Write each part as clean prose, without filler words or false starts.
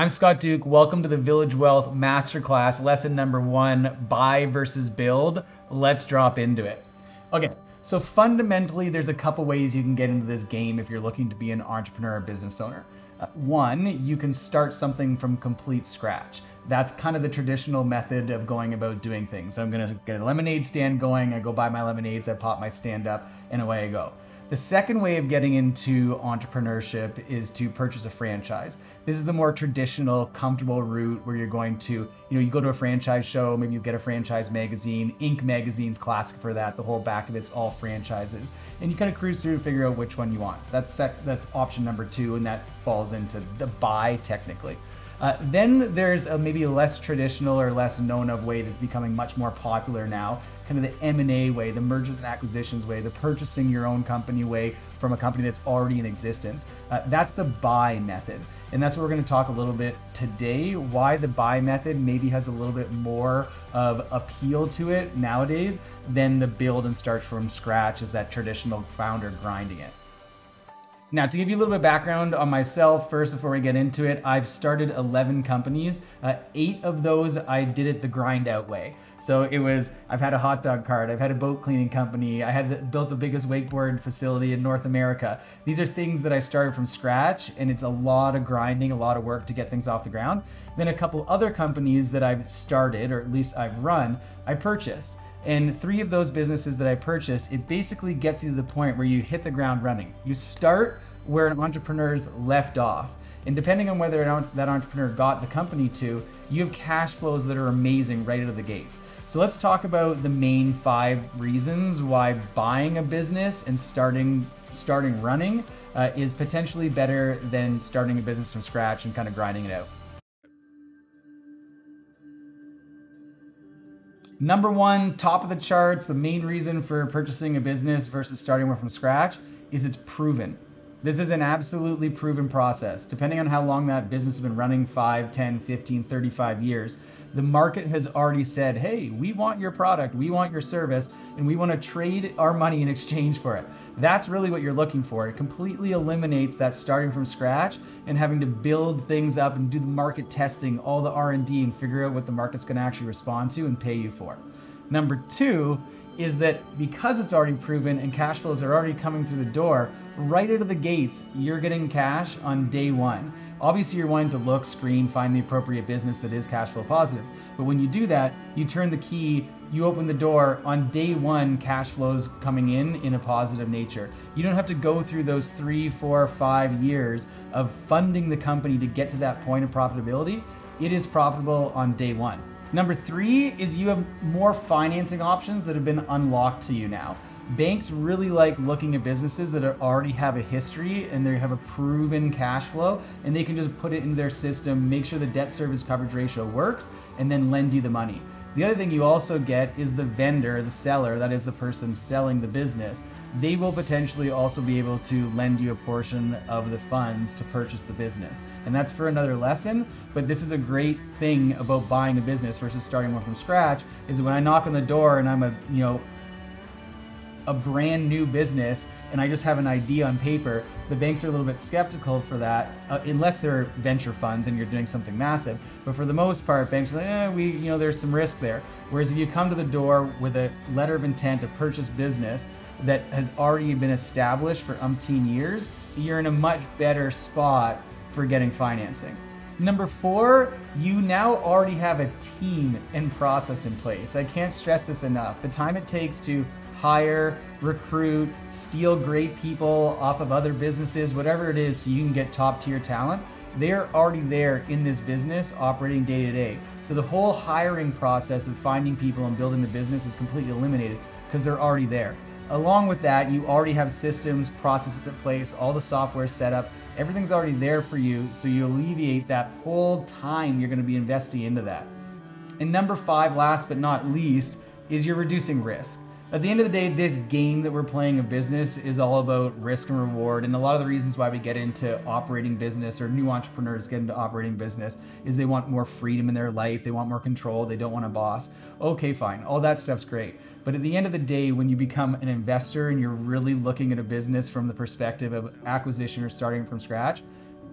I'm Scott Duke. Welcome to the Village Wealth Masterclass, lesson number 1, buy versus build. Let's drop into it. Okay, so fundamentally, there's a couple ways you can get into this game if you're looking to be an entrepreneur or business owner. One, you can start something from complete scratch. That's kind of the traditional method of going about doing things. I'm gonna get a lemonade stand going, I go buy my lemonades, I pop my stand up, and away I go. The second way of getting into entrepreneurship is to purchase a franchise. This is the more traditional, comfortable route where you're going to, you go to a franchise show, maybe you get a franchise magazine. Inc. magazine's classic for that. The whole back of it's all franchises. And you kind of cruise through and figure out which one you want. That's option number 2, and that falls into the buy technically. Then there's maybe a less traditional or less known of way that's becoming much more popular now, kind of the M&A way, the mergers and acquisitions way, the purchasing your own company way from a company that's already in existence. That's the buy method. And that's what we're going to talk a little bit today, why the buy method maybe has a little bit more of appeal to it nowadays than the build and start from scratch as that traditional founder grinding it. Now, to give you a little bit of background on myself first before we get into it, I've started 11 companies. 8 of those I did it the grind out way. So I've had a hot dog cart, I've had a boat cleaning company, built the biggest wakeboard facility in North America. These are things that I started from scratch, and it's a lot of grinding, a lot of work to get things off the ground. Then a couple other companies that I've started, or at least I've run, I purchased. And 3 of those businesses that I purchased, it basically gets you to the point where you hit the ground running. You start where an entrepreneur's left off. And depending on whether that entrepreneur got the company to, you have cash flows that are amazing right out of the gates. So let's talk about the main 5 reasons why buying a business and starting running is potentially better than starting a business from scratch and kind of grinding it out. Number 1, top of the charts, the main reason for purchasing a business versus starting one from scratch is it's proven. This is an absolutely proven process. Depending on how long that business has been running, 5, 10, 15, 35 years, the market has already said, hey, we want your product, we want your service, and we want to trade our money in exchange for it. That's really what you're looking for. It completely eliminates that starting from scratch and having to build things up and do the market testing, all the R&D, and figure out what the market's going to actually respond to and pay you for. Number 2 is that because it's already proven and cash flows are already coming through the door, right out of the gates, you're getting cash on day 1. Obviously, you're wanting to look, screen, find the appropriate business that is cash flow positive. But when you do that, you turn the key, you open the door, on day 1, cash flows coming in a positive nature. You don't have to go through those 3, 4, 5 years of funding the company to get to that point of profitability. It is profitable on day 1. Number 3 is you have more financing options that have been unlocked to you now. Banks really like looking at businesses that already have a history and they have a proven cash flow, and they can just put it in their system, make sure the debt service coverage ratio works, and then lend you the money. The other thing you also get is the vendor, the seller, that is the person selling the business. They will potentially also be able to lend you a portion of the funds to purchase the business. And that's for another lesson, but this is a great thing about buying a business versus starting one from scratch, is when I knock on the door and I'm a brand new business and I just have an idea on paper, the banks are a little bit skeptical for that, unless they're venture funds and you're doing something massive. But for the most part, banks are like, there's some risk there. Whereas if you come to the door with a letter of intent to purchase business that has already been established for umpteen years, you're in a much better spot for getting financing. Number 4, you now already have a team and process in place. I can't stress this enough. The time it takes to hire, recruit, steal great people off of other businesses, whatever it is, so you can get top tier talent, they're already there in this business operating day to day. So the whole hiring process of finding people and building the business is completely eliminated because they're already there. Along with that, you already have systems, processes in place, all the software set up, everything's already there for you, so you alleviate that whole time you're going to be investing into that. And number 5, last but not least, is you're reducing risk. At the end of the day, this game that we're playing of business is all about risk and reward. And a lot of the reasons why we get into operating business, or new entrepreneurs get into operating business, is they want more freedom in their life. They want more control. They don't want a boss. Okay, fine. All that stuff's great. But at the end of the day, when you become an investor and you're really looking at a business from the perspective of acquisition or starting from scratch,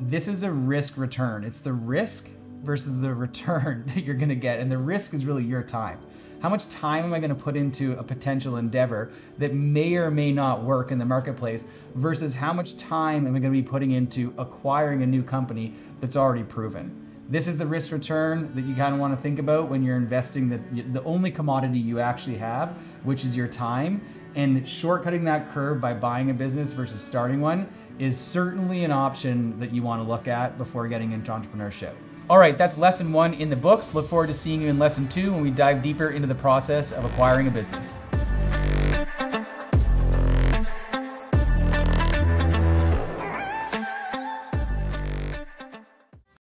This is a risk return. It's the risk versus the return that you're going to get. And the risk is really your time. How much time am I going to put into a potential endeavor that may or may not work in the marketplace versus how much time am I going to be putting into acquiring a new company that's already proven? This is the risk return that you kind of want to think about when you're investing the only commodity you actually have, which is your time. And shortcutting that curve by buying a business versus starting one is certainly an option that you want to look at before getting into entrepreneurship. All right, that's lesson 1 in the books. Look forward to seeing you in lesson 2 when we dive deeper into the process of acquiring a business.